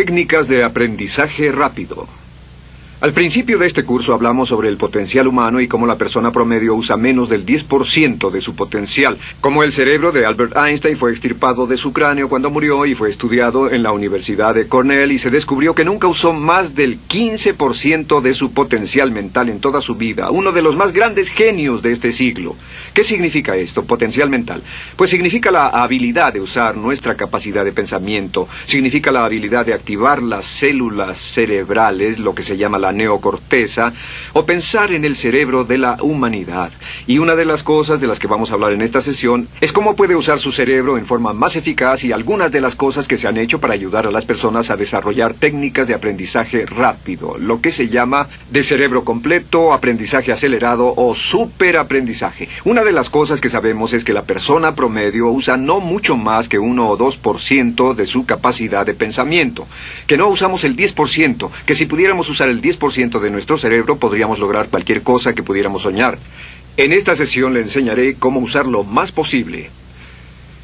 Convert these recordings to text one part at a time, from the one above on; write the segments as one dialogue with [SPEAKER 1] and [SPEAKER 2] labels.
[SPEAKER 1] Técnicas de aprendizaje rápido. Al principio de este curso hablamos sobre el potencial humano y cómo la persona promedio usa menos del 10% de su potencial. Cómo el cerebro de Albert Einstein fue extirpado de su cráneo cuando murió y fue estudiado en la Universidad de Cornell y se descubrió que nunca usó más del 15% de su potencial mental en toda su vida. Uno de los más grandes genios de este siglo. ¿Qué significa esto, potencial mental? Pues significa la habilidad de usar nuestra capacidad de pensamiento. Significa la habilidad de activar las células cerebrales, lo que se llama la neocorteza, o pensar en el cerebro de la humanidad. Y una de las cosas de las que vamos a hablar en esta sesión es cómo puede usar su cerebro en forma más eficaz y algunas de las cosas que se han hecho para ayudar a las personas a desarrollar técnicas de aprendizaje rápido, lo que se llama de cerebro completo, aprendizaje acelerado o superaprendizaje. Una de las cosas que sabemos es que la persona promedio usa no mucho más que 1 o 2% de su capacidad de pensamiento, que no usamos el 10%, que si pudiéramos usar el 10% de nuestro cerebro podríamos lograr cualquier cosa que pudiéramos soñar. En esta sesión le enseñaré cómo usar lo más posible.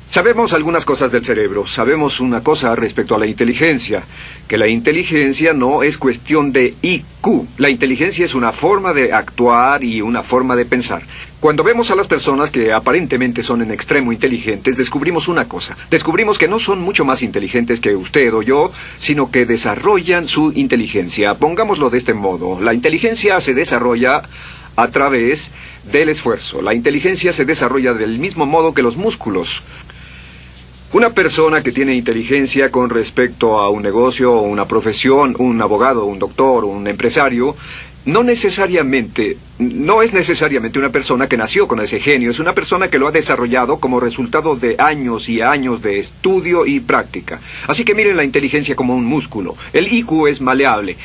[SPEAKER 1] Sabemos algunas cosas del cerebro. Sabemos una cosa respecto a la inteligencia, que la inteligencia no es cuestión de IQ. La inteligencia es una forma de actuar y una forma de pensar. Cuando vemos a las personas que aparentemente son en extremo inteligentes, descubrimos una cosa. Descubrimos que no son mucho más inteligentes que usted o yo, sino que desarrollan su inteligencia. Pongámoslo de este modo. La inteligencia se desarrolla a través del esfuerzo. La inteligencia se desarrolla del mismo modo que los músculos. Una persona que tiene inteligencia con respecto a un negocio o una profesión, un abogado, un doctor, un empresario, no es necesariamente una persona que nació con ese genio, es una persona que lo ha desarrollado como resultado de años y años de estudio y práctica. Así que miren la inteligencia como un músculo. El IQ es maleable.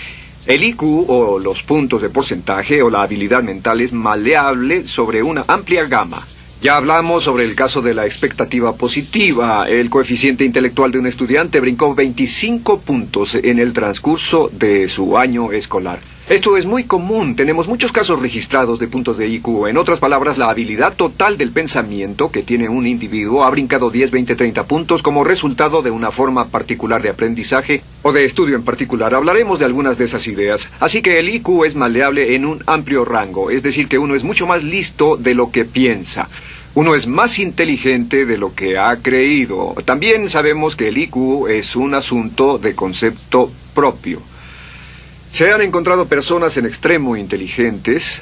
[SPEAKER 1] El IQ, o los puntos de porcentaje, o la habilidad mental, es maleable sobre una amplia gama. Ya hablamos sobre el caso de la expectativa positiva. El coeficiente intelectual de un estudiante brincó 25 puntos en el transcurso de su año escolar. Esto es muy común. Tenemos muchos casos registrados de puntos de IQ. En otras palabras, la habilidad total del pensamiento que tiene un individuo ha brincado 10, 20, 30 puntos como resultado de una forma particular de aprendizaje o de estudio en particular. Hablaremos de algunas de esas ideas. Así que el IQ es maleable en un amplio rango, es decir, que uno es mucho más listo de lo que piensa. Uno es más inteligente de lo que ha creído. También sabemos que el IQ es un asunto de concepto propio. Se han encontrado personas en extremo inteligentes,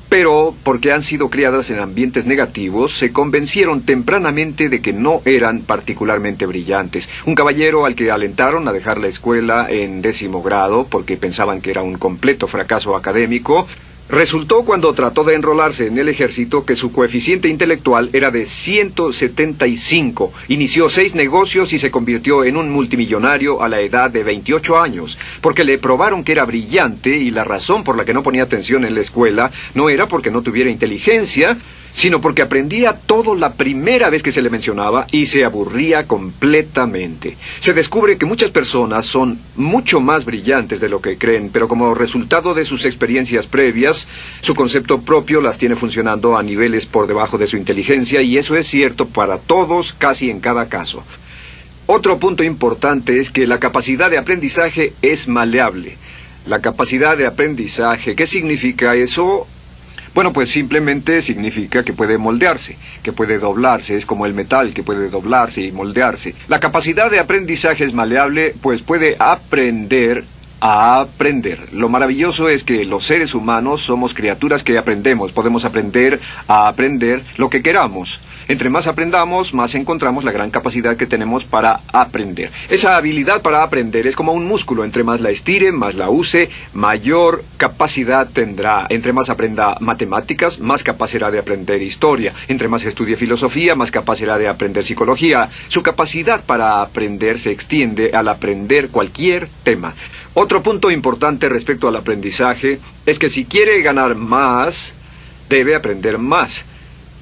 [SPEAKER 1] pero porque han sido criadas en ambientes negativos, se convencieron tempranamente de que no eran particularmente brillantes. Un caballero al que alentaron a dejar la escuela en 10º grado porque pensaban que era un completo fracaso académico, resultó cuando trató de enrolarse en el ejército que su coeficiente intelectual era de 175. Inició 6 negocios y se convirtió en un multimillonario a la edad de 28 años, porque le probaron que era brillante y la razón por la que no ponía atención en la escuela no era porque no tuviera inteligencia, sino porque aprendía todo la primera vez que se le mencionaba y se aburría completamente. Se descubre que muchas personas son mucho más brillantes de lo que creen, pero como resultado de sus experiencias previas, su concepto propio las tiene funcionando a niveles por debajo de su inteligencia, y eso es cierto para todos, casi en cada caso. Otro punto importante es que la capacidad de aprendizaje es maleable. La capacidad de aprendizaje, ¿qué significa eso? Bueno, pues simplemente significa que puede moldearse, que puede doblarse, es como el metal que puede doblarse y moldearse. La capacidad de aprendizaje es maleable, pues puede aprender a aprender. Lo maravilloso es que los seres humanos somos criaturas que aprendemos. Podemos aprender a aprender lo que queramos. Entre más aprendamos, más encontramos la gran capacidad que tenemos para aprender. Esa habilidad para aprender es como un músculo. Entre más la estire, más la use, mayor capacidad tendrá. Entre más aprenda matemáticas, más capaz será de aprender historia. Entre más estudie filosofía, más capaz será de aprender psicología. Su capacidad para aprender se extiende al aprender cualquier tema. Otro punto importante respecto al aprendizaje es que si quiere ganar más, debe aprender más.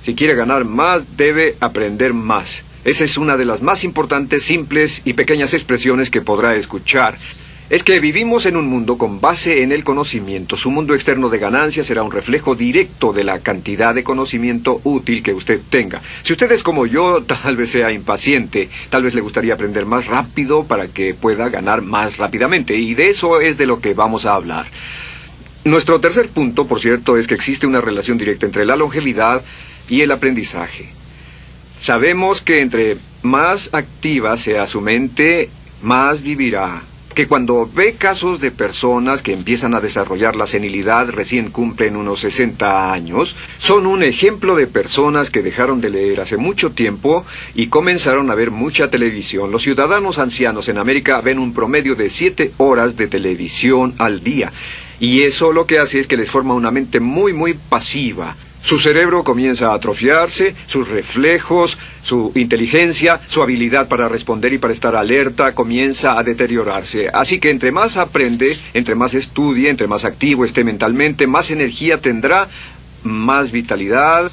[SPEAKER 1] Si quiere ganar más, debe aprender más. Esa es una de las más importantes, simples y pequeñas expresiones que podrá escuchar. es que vivimos en un mundo con base en el conocimiento. Su mundo externo de ganancia será un reflejo directo de la cantidad de conocimiento útil que usted tenga. Si usted es como yo, tal vez sea impaciente, tal vez le gustaría aprender más rápido para que pueda ganar más rápidamente, y de eso es de lo que vamos a hablar. Nuestro tercer punto, por cierto, es que existe una relación directa entre la longevidad y el aprendizaje. Sabemos que entre más activa sea su mente, más vivirá. Que cuando ve casos de personas que empiezan a desarrollar la senilidad, recién cumplen unos 60 años, son un ejemplo de personas que dejaron de leer hace mucho tiempo y comenzaron a ver mucha televisión. Los ciudadanos ancianos en América ven un promedio de 7 horas de televisión al día, y eso lo que hace es que les forma una mente muy, muy pasiva. Su cerebro comienza a atrofiarse, sus reflejos, su inteligencia, su habilidad para responder y para estar alerta comienza a deteriorarse. Así que entre más aprende, entre más estudie, entre más activo esté mentalmente, más energía tendrá, más vitalidad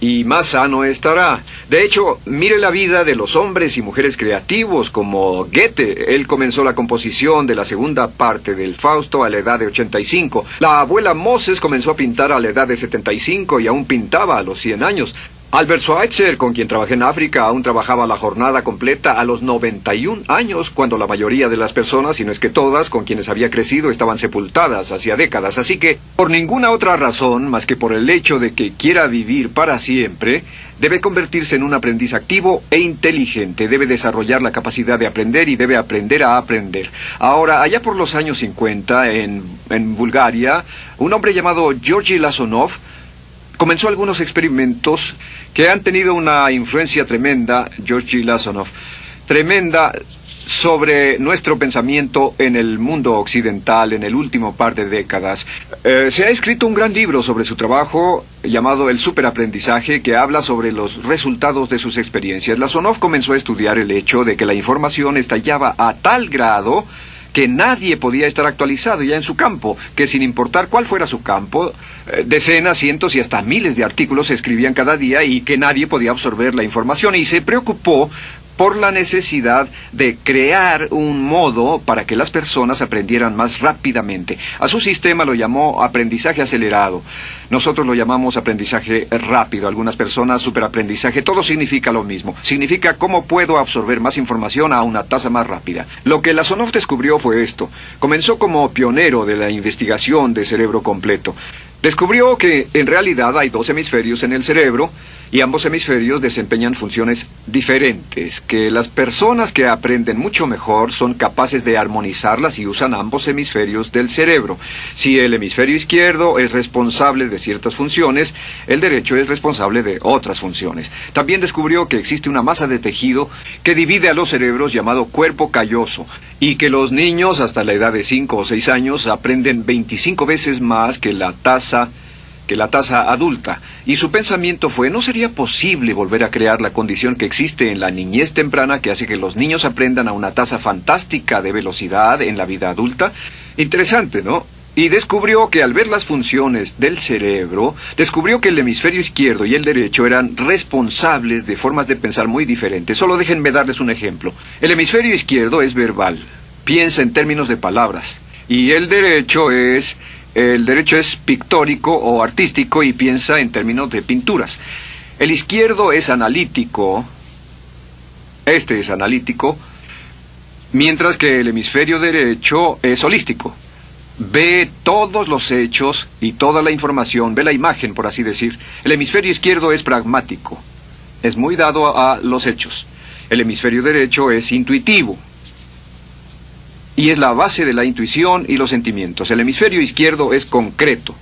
[SPEAKER 1] y más sano estará. De hecho, mire la vida de los hombres y mujeres creativos como Goethe. Él comenzó la composición de la segunda parte del Fausto a la edad de 85. La abuela Moses comenzó a pintar a la edad de 75 y aún pintaba a los 100 años. Albert Schweitzer, con quien trabajé en África, aún trabajaba la jornada completa a los 91 años, cuando la mayoría de las personas, si no es que todas, con quienes había crecido, estaban sepultadas hacía décadas. Así que, por ninguna otra razón, más que por el hecho de que quiera vivir para siempre, debe convertirse en un aprendiz activo e inteligente. Debe desarrollar la capacidad de aprender y debe aprender a aprender. Ahora, allá por los años 50, en Bulgaria, un hombre llamado Georgy Lasonov comenzó algunos experimentos que han tenido una influencia tremenda, Georgy Lasonov, tremenda sobre nuestro pensamiento en el mundo occidental en el último par de décadas. Se ha escrito un gran libro sobre su trabajo llamado El Superaprendizaje, que habla sobre los resultados de sus experiencias. Lasonov comenzó a estudiar el hecho de que la información estallaba a tal grado que nadie podía estar actualizado ya en su campo, que sin importar cuál fuera su campo, decenas, cientos y hasta miles de artículos se escribían cada día y que nadie podía absorber la información, y se preocupó por la necesidad de crear un modo para que las personas aprendieran más rápidamente. A su sistema lo llamó aprendizaje acelerado. Nosotros lo llamamos aprendizaje rápido. Algunas personas superaprendizaje. Todo significa lo mismo. Significa cómo puedo absorber más información a una tasa más rápida. Lo que Lasonov descubrió fue esto. Comenzó como pionero de la investigación de cerebro completo. Descubrió que en realidad hay 2 hemisferios en el cerebro, y ambos hemisferios desempeñan funciones diferentes, que las personas que aprenden mucho mejor son capaces de armonizarlas y usan ambos hemisferios del cerebro. Si el hemisferio izquierdo es responsable de ciertas funciones, el derecho es responsable de otras funciones. También descubrió que existe una masa de tejido que divide a los cerebros llamado cuerpo calloso, y que los niños hasta la edad de 5 o 6 años aprenden 25 veces más que la tasa adulta, y su pensamiento fue: ¿no sería posible volver a crear la condición que existe en la niñez temprana que hace que los niños aprendan a una tasa fantástica de velocidad en la vida adulta? Interesante, ¿no? Y descubrió que al ver las funciones del cerebro, descubrió que el hemisferio izquierdo y el derecho eran responsables de formas de pensar muy diferentes. Solo déjenme darles un ejemplo. El hemisferio izquierdo es verbal, piensa en términos de palabras, y el derecho es pictórico o artístico y piensa en términos de pinturas. El izquierdo es analítico, este es analítico, mientras que el hemisferio derecho es holístico. Ve todos los hechos y toda la información, ve la imagen, por así decir. El hemisferio izquierdo es pragmático, es muy dado a los hechos. El hemisferio derecho es intuitivo, y es la base de la intuición y los sentimientos. El hemisferio izquierdo es concreto.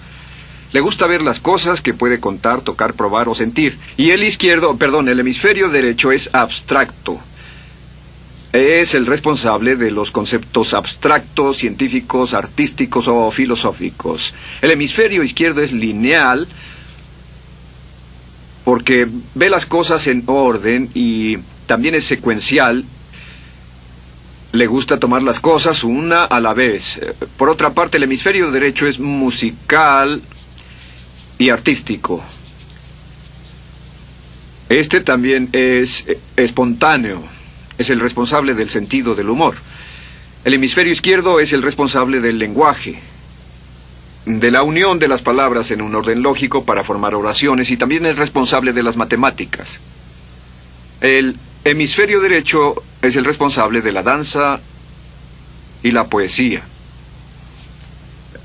[SPEAKER 1] Le gusta ver las cosas que puede contar, tocar, probar o sentir. Y el hemisferio derecho es abstracto. Es el responsable de los conceptos abstractos, científicos, artísticos o filosóficos. El hemisferio izquierdo es lineal porque ve las cosas en orden y también es secuencial. Le gusta tomar las cosas una a la vez. Por otra parte, el hemisferio derecho es musical y artístico. Este también es espontáneo. Es el responsable del sentido del humor. El hemisferio izquierdo es el responsable del lenguaje, de la unión de las palabras en un orden lógico para formar oraciones, y también es responsable de las matemáticas. El hemisferio derecho es el responsable de la danza y la poesía.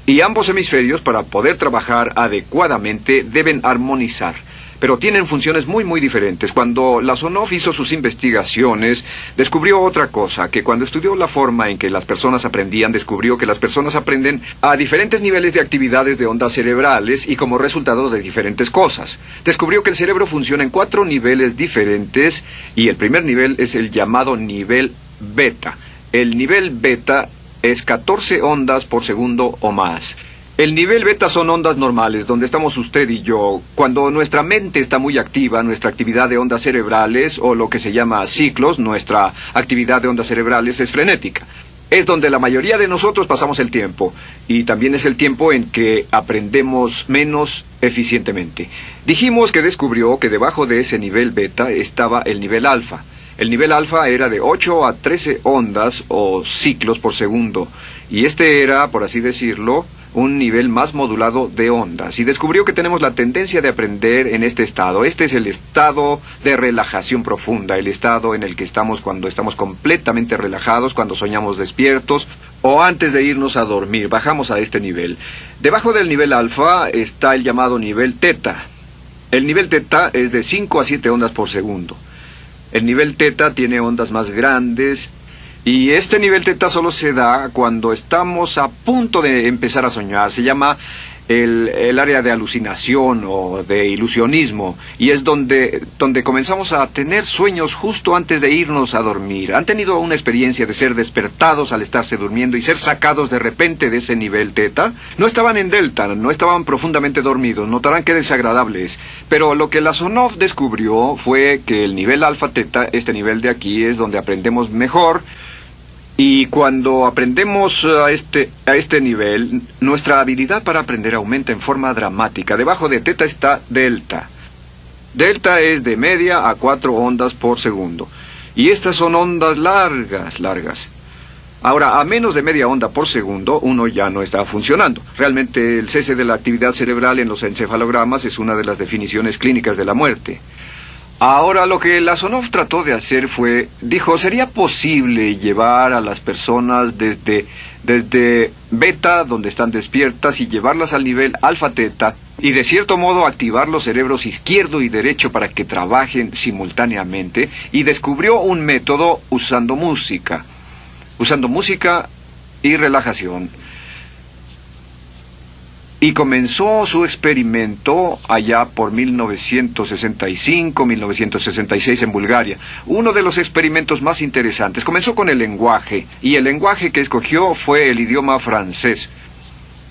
[SPEAKER 1] Y ambos hemisferios, para poder trabajar adecuadamente, deben armonizar. Pero tienen funciones muy diferentes. Cuando Lasonov hizo sus investigaciones, descubrió otra cosa, que cuando estudió la forma en que las personas aprendían, descubrió que las personas aprenden a diferentes niveles de actividades de ondas cerebrales y como resultado de diferentes cosas. Descubrió que el cerebro funciona en 4 niveles diferentes, y el primer nivel es el llamado nivel beta. El nivel beta es 14 ondas por segundo o más. El nivel beta son ondas normales, donde estamos usted y yo. Cuando nuestra mente está muy activa, nuestra actividad de ondas cerebrales, o lo que se llama ciclos, nuestra actividad de ondas cerebrales es frenética. Es donde la mayoría de nosotros pasamos el tiempo, y también es el tiempo en que aprendemos menos eficientemente. Dijimos que descubrió que debajo de ese nivel beta estaba el nivel alfa. El nivel alfa era de 8 a 13 ondas o ciclos por segundo, y este era, por así decirlo, un nivel más modulado de ondas, y descubrió que tenemos la tendencia de aprender en este estado. Este es el estado de relajación profunda, el estado en el que estamos cuando estamos completamente relajados, cuando soñamos despiertos, o antes de irnos a dormir. Bajamos a este nivel. Debajo del nivel alfa está el llamado nivel teta. El nivel teta es de 5 a 7 ondas por segundo. El nivel teta tiene ondas más grandes, y este nivel teta solo se da cuando estamos a punto de empezar a soñar. Se llama el área de alucinación o de ilusionismo, y es donde comenzamos a tener sueños justo antes de irnos a dormir. ¿Han tenido una experiencia de ser despertados al estarse durmiendo y ser sacados de repente de ese nivel teta? No estaban en delta, no estaban profundamente dormidos. Notarán qué desagradable es. Pero lo que Lasonov descubrió fue que el nivel alfa teta, este nivel de aquí, es donde aprendemos mejor. Y cuando aprendemos a este nivel, nuestra habilidad para aprender aumenta en forma dramática. Debajo de teta está delta. Delta es de media a 4 ondas por segundo. Y estas son ondas largas. Ahora, a menos de media onda por segundo, uno ya no está funcionando. Realmente, el cese de la actividad cerebral en los encefalogramas es una de las definiciones clínicas de la muerte. Ahora, lo que Lasonov trató de hacer dijo, ¿sería posible llevar a las personas desde beta, donde están despiertas, y llevarlas al nivel alfa-teta, y de cierto modo activar los cerebros izquierdo y derecho para que trabajen simultáneamente? Y descubrió un método usando música y relajación. Y comenzó su experimento allá por 1965, 1966 en Bulgaria. Uno de los experimentos más interesantes. Comenzó con el lenguaje, y el lenguaje que escogió fue el idioma francés.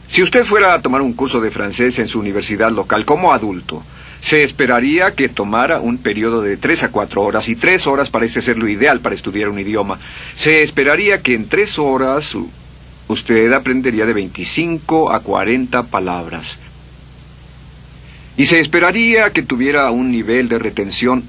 [SPEAKER 1] Si usted fuera a tomar un curso de francés en su universidad local como adulto, se esperaría que tomara un periodo de 3 a 4 horas, y 3 horas parece ser lo ideal para estudiar un idioma. Se esperaría que en 3 horas usted aprendería de 25 a 40 palabras. Y se esperaría que tuviera un nivel de retención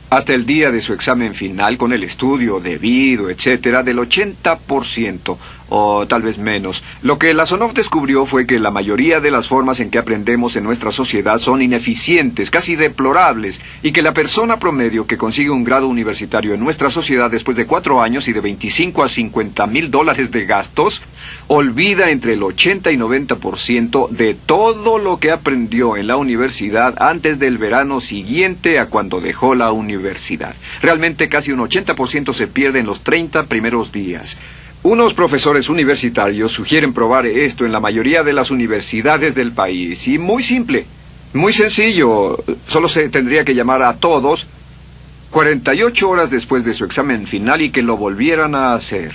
[SPEAKER 1] hasta el día de su examen final, con el estudio debido, etcétera, del 80%, o tal vez menos. Lo que Lasonov descubrió fue que la mayoría de las formas en que aprendemos en nuestra sociedad son ineficientes, casi deplorables, y que la persona promedio que consigue un grado universitario en nuestra sociedad después de 4 años y de 25 a 50 mil dólares de gastos, olvida entre el 80 y 90% de todo lo que aprendió en la universidad antes del verano siguiente a cuando dejó la universidad. Realmente casi un 80% se pierde en los 30 primeros días. Unos profesores universitarios sugieren probar esto en la mayoría de las universidades del país. Y muy simple, muy sencillo. Solo se tendría que llamar a todos 48 horas después de su examen final y que lo volvieran a hacer.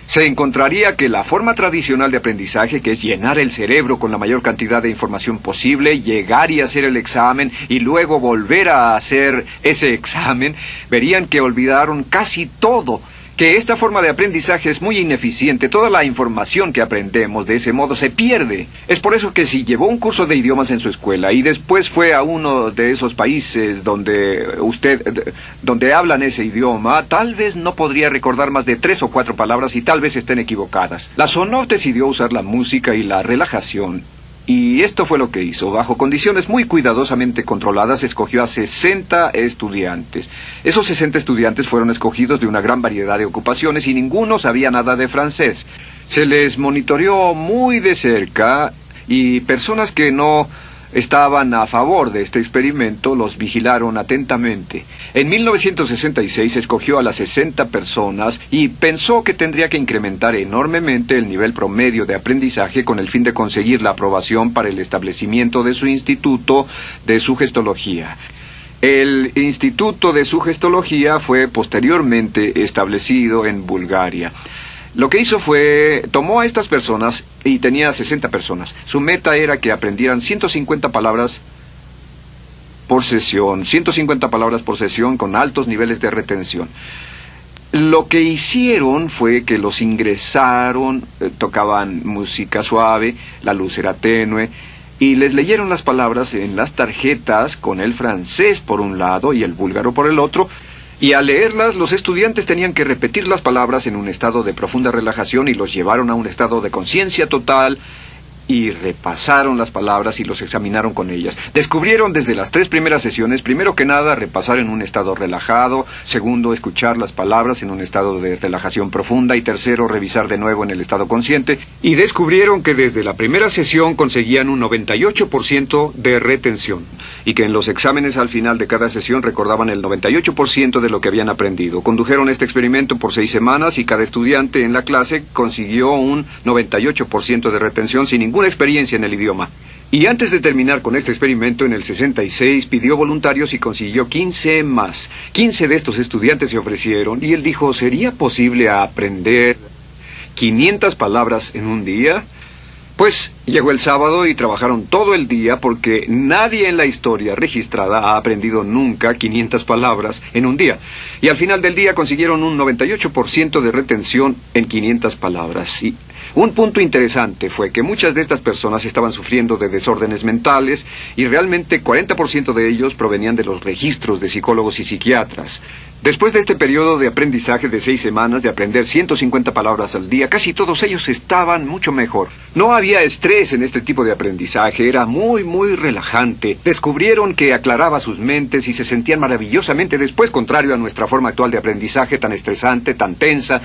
[SPEAKER 1] Se encontraría que la forma tradicional de aprendizaje, que es llenar el cerebro con la mayor cantidad de información posible, llegar y hacer el examen y luego volver a hacer ese examen, verían que olvidaron casi todo. que esta forma de aprendizaje es muy ineficiente. Toda la información que aprendemos de ese modo se pierde. Es por eso que si llevó un curso de idiomas en su escuela y después fue a uno de esos países donde hablan ese idioma, tal vez no podría recordar más de 3 o 4 palabras y tal vez estén equivocadas. La Sonov decidió usar la música y la relajación. Y esto fue lo que hizo. Bajo condiciones muy cuidadosamente controladas, escogió a 60 estudiantes. Esos 60 estudiantes fueron escogidos de una gran variedad de ocupaciones y ninguno sabía nada de francés. Se les monitoreó muy de cerca y personas que no estaban a favor de este experimento los vigilaron atentamente. En 1966 escogió a las 60 personas y pensó que tendría que incrementar enormemente el nivel promedio de aprendizaje con el fin de conseguir la aprobación para el establecimiento de su instituto de sugestología. El Instituto de Sugestología fue posteriormente establecido en Bulgaria. Lo que hizo fue, tomó a estas personas, y tenía 60 personas. Su meta era que aprendieran 150 palabras por sesión, 150 palabras por sesión con altos niveles de retención. Lo que hicieron fue que los ingresaron, tocaban música suave, la luz era tenue, y les leyeron las palabras en las tarjetas con el francés por un lado y el búlgaro por el otro. Y al leerlas, los estudiantes tenían que repetir las palabras en un estado de profunda relajación y los llevaron a un estado de conciencia total y repasaron las palabras y los examinaron con ellas. Descubrieron desde las 3 primeras sesiones, primero que nada, repasar en un estado relajado, segundo, escuchar las palabras en un estado de relajación profunda y tercero, revisar de nuevo en el estado consciente. Y descubrieron que desde la primera sesión conseguían un 98% de retención y que en los exámenes al final de cada sesión recordaban el 98% de lo que habían aprendido. Condujeron este experimento por 6 semanas y cada estudiante en la clase consiguió un 98% de retención sin ninguna experiencia en el idioma. Y antes de terminar con este experimento, en el 66 pidió voluntarios y consiguió 15 más. 15 de estos estudiantes se ofrecieron y él dijo, ¿sería posible aprender 500 palabras en un día? Pues llegó el sábado y trabajaron todo el día porque nadie en la historia registrada ha aprendido nunca 500 palabras en un día. Y al final del día consiguieron un 98% de retención en 500 palabras. Y un punto interesante fue que muchas de estas personas estaban sufriendo de desórdenes mentales y realmente 40% de ellos provenían de los registros de psicólogos y psiquiatras. Después de este periodo de aprendizaje de 6 semanas, de aprender 150 palabras al día, casi todos ellos estaban mucho mejor. No había estrés en este tipo de aprendizaje, era muy relajante. Descubrieron que aclaraba sus mentes y se sentían maravillosamente después, contrario a nuestra forma actual de aprendizaje tan estresante, tan tensa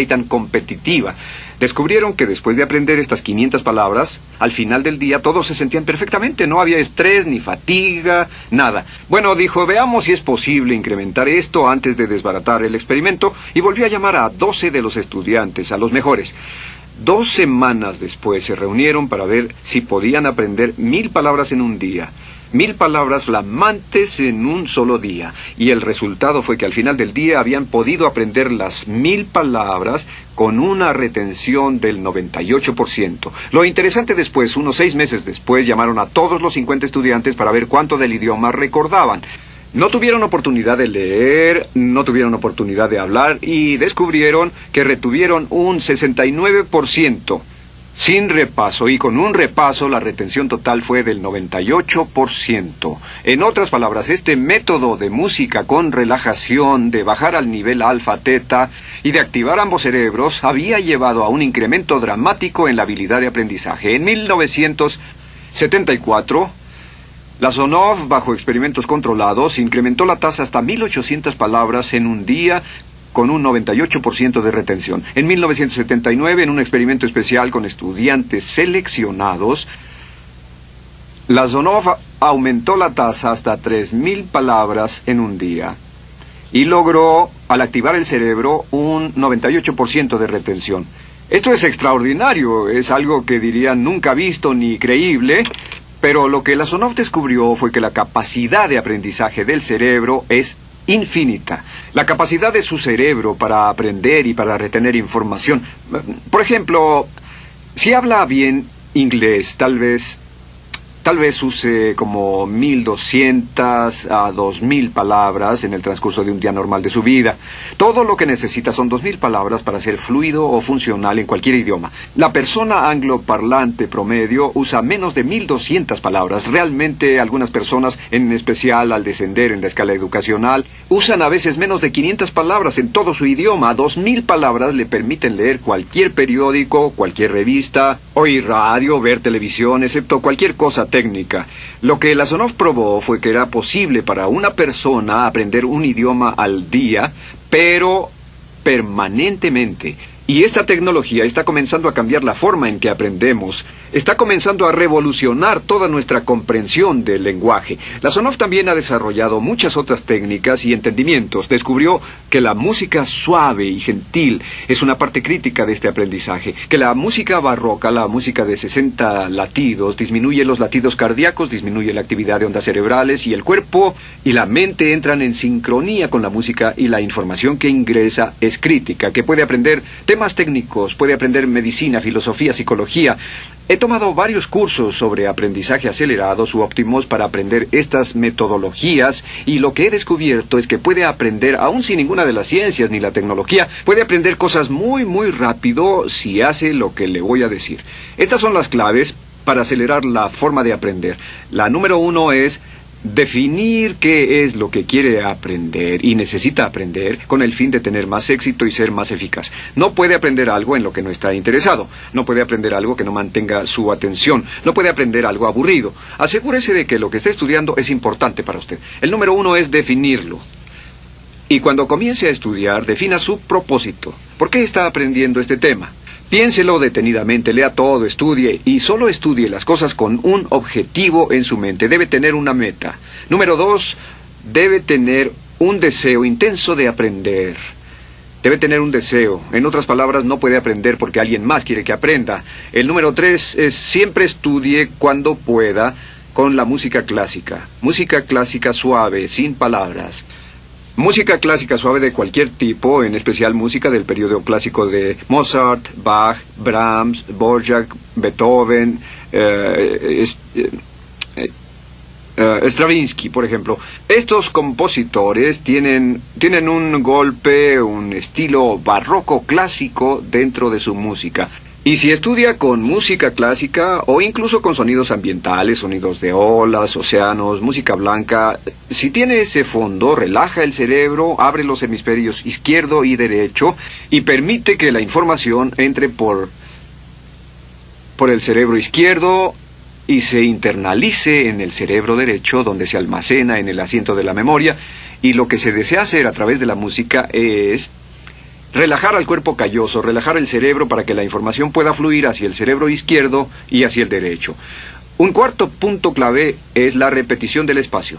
[SPEAKER 1] y tan competitiva. Descubrieron que después de aprender estas 500 palabras, al final del día todos se sentían perfectamente, no había estrés, ni fatiga, nada. Bueno, dijo, veamos si es posible incrementar esto antes de desbaratar el experimento, y volvió a llamar a 12 de los estudiantes, a los mejores. 2 semanas después se reunieron para ver si podían aprender 1000 palabras en un día. 1000 palabras flamantes en un solo día. Y el resultado fue que al final del día habían podido aprender las 1000 palabras con una retención del 98%. Lo interesante después, unos 6 meses después, llamaron a todos los 50 estudiantes para ver cuánto del idioma recordaban. No tuvieron oportunidad de leer, no tuvieron oportunidad de hablar y descubrieron que retuvieron un 69%. Sin repaso, y con un repaso la retención total fue del 98%. En otras palabras, este método de música con relajación, de bajar al nivel alfa-teta y de activar ambos cerebros, había llevado a un incremento dramático en la habilidad de aprendizaje. En 1974, la Sonov, bajo experimentos controlados, incrementó la tasa hasta 1800 palabras en un día, con un 98% de retención. En 1979, en un experimento especial con estudiantes seleccionados, la Sonov aumentó la tasa hasta 3000 palabras en un día y logró, al activar el cerebro, un 98% de retención. Esto es extraordinario, es algo que dirían nunca visto ni creíble, pero lo que la Sonov descubrió fue que la capacidad de aprendizaje del cerebro es infinita. La capacidad de su cerebro para aprender y para retener información. Por ejemplo, si habla bien inglés, tal vez Tal vez use como 1,200 a 2,000 palabras en el transcurso de un día normal de su vida. Todo lo que necesita son 2,000 palabras para ser fluido o funcional en cualquier idioma. La persona angloparlante promedio usa menos de 1,200 palabras. Realmente algunas personas, en especial al descender en la escala educacional, usan a veces menos de 500 palabras en todo su idioma. 2,000 palabras le permiten leer cualquier periódico, cualquier revista, oír radio, ver televisión, excepto cualquier cosa técnica. Lo que Lasonov probó fue que era posible para una persona aprender un idioma al día, pero permanentemente. Y esta tecnología está comenzando a cambiar la forma en que aprendemos. Está comenzando a revolucionar toda nuestra comprensión del lenguaje. Lasonov también ha desarrollado muchas otras técnicas y entendimientos. Descubrió que la música suave y gentil es una parte crítica de este aprendizaje. Que la música barroca, la música de 60 latidos, disminuye los latidos cardíacos, disminuye la actividad de ondas cerebrales y el cuerpo y la mente entran en sincronía con la música y la información que ingresa es crítica, que puede aprender temas técnicos, puede aprender medicina, filosofía, psicología. He tomado varios cursos sobre aprendizaje acelerado, subóptimos, para aprender estas metodologías, y lo que he descubierto es que puede aprender, aún sin ninguna de las ciencias ni la tecnología, puede aprender cosas muy, muy rápido si hace lo que le voy a decir. Estas son las claves para acelerar la forma de aprender. La número 1 es definir qué es lo que quiere aprender y necesita aprender con el fin de tener más éxito y ser más eficaz. No puede aprender algo en lo que no está interesado. No puede aprender algo que no mantenga su atención. No puede aprender algo aburrido. Asegúrese de que lo que está estudiando es importante para usted. El número 1 es definirlo. Y cuando comience a estudiar, defina su propósito. ¿Por qué está aprendiendo este tema? Piénselo detenidamente, lea todo, estudie, y solo estudie las cosas con un objetivo en su mente. Debe tener una meta. Número 2, debe tener un deseo intenso de aprender. Debe tener un deseo. En otras palabras, no puede aprender porque alguien más quiere que aprenda. El número 3 es siempre estudie cuando pueda con la música clásica. Música clásica suave, sin palabras. Música clásica suave de cualquier tipo, en especial música del periodo clásico de Mozart, Bach, Brahms, Dvorak, Beethoven, Stravinsky, por ejemplo. Estos compositores tienen un golpe, un estilo barroco clásico dentro de su música. Y si estudia con música clásica o incluso con sonidos ambientales, sonidos de olas, océanos, música blanca, si tiene ese fondo, relaja el cerebro, abre los hemisferios izquierdo y derecho y permite que la información entre por el cerebro izquierdo y se internalice en el cerebro derecho, donde se almacena en el asiento de la memoria. Y lo que se desea hacer a través de la música es relajar al cuerpo calloso, relajar el cerebro para que la información pueda fluir hacia el cerebro izquierdo y hacia el derecho. Un cuarto punto clave es la repetición del espacio.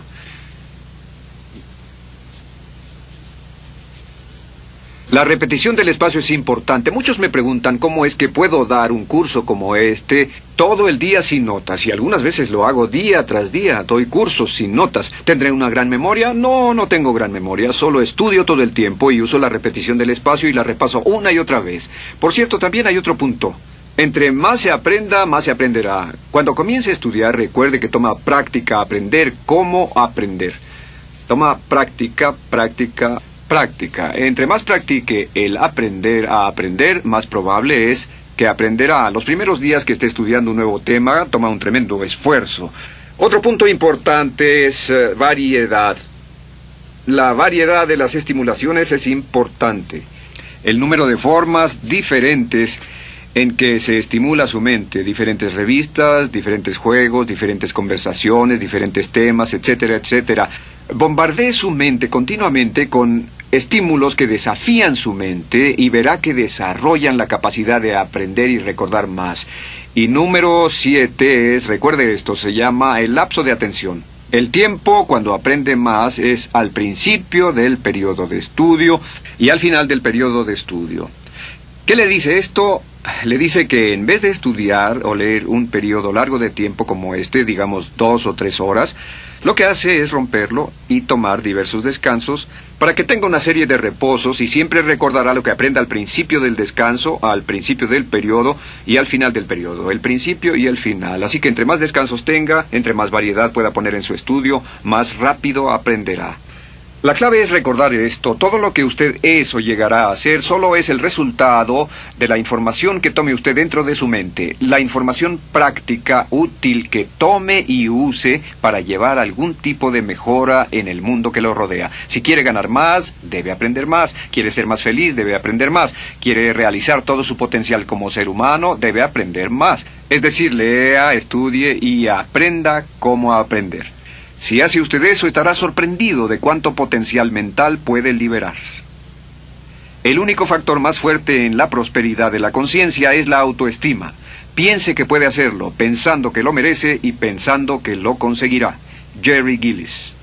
[SPEAKER 1] La repetición del espacio es importante. Muchos me preguntan cómo es que puedo dar un curso como este todo el día sin notas. Y algunas veces lo hago día tras día. Doy cursos sin notas. ¿Tendré una gran memoria? No, no tengo gran memoria. Solo estudio todo el tiempo y uso la repetición del espacio y la repaso una y otra vez. Por cierto, también hay otro punto. Entre más se aprenda, más se aprenderá. Cuando comience a estudiar, recuerde que toma práctica aprender cómo aprender. Toma práctica. Entre más practique el aprender a aprender, más probable es que aprenderá. Los primeros días que esté estudiando un nuevo tema, toma un tremendo esfuerzo. Otro punto importante es variedad. La variedad de las estimulaciones es importante. El número de formas diferentes en que se estimula su mente, diferentes revistas, diferentes juegos, diferentes conversaciones, diferentes temas, etcétera, etcétera. Bombardee su mente continuamente con estímulos que desafían su mente y verá que desarrollan la capacidad de aprender y recordar más. Y número 7 es, recuerde esto, se llama el lapso de atención. El tiempo cuando aprende más es al principio del periodo de estudio y al final del periodo de estudio. ¿Qué le dice esto? Le dice que en vez de estudiar o leer un periodo largo de tiempo como este, digamos 2 o 3 horas, Lo que hace es romperlo y tomar diversos descansos para que tenga una serie de reposos y siempre recordará lo que aprenda al principio del descanso, al principio del periodo y al final del periodo, el principio y el final. Así que entre más descansos tenga, entre más variedad pueda poner en su estudio, más rápido aprenderá. La clave es recordar esto. Todo lo que usted es o llegará a hacer solo es el resultado de la información que tome usted dentro de su mente. La información práctica, útil, que tome y use para llevar algún tipo de mejora en el mundo que lo rodea. Si quiere ganar más, debe aprender más. Quiere ser más feliz, debe aprender más. Quiere realizar todo su potencial como ser humano, debe aprender más. Es decir, lea, estudie y aprenda cómo aprender. Si hace usted eso, estará sorprendido de cuánto potencial mental puede liberar. El único factor más fuerte en la prosperidad de la conciencia es la autoestima. Piense que puede hacerlo, pensando que lo merece y pensando que lo conseguirá. Jerry Gillis.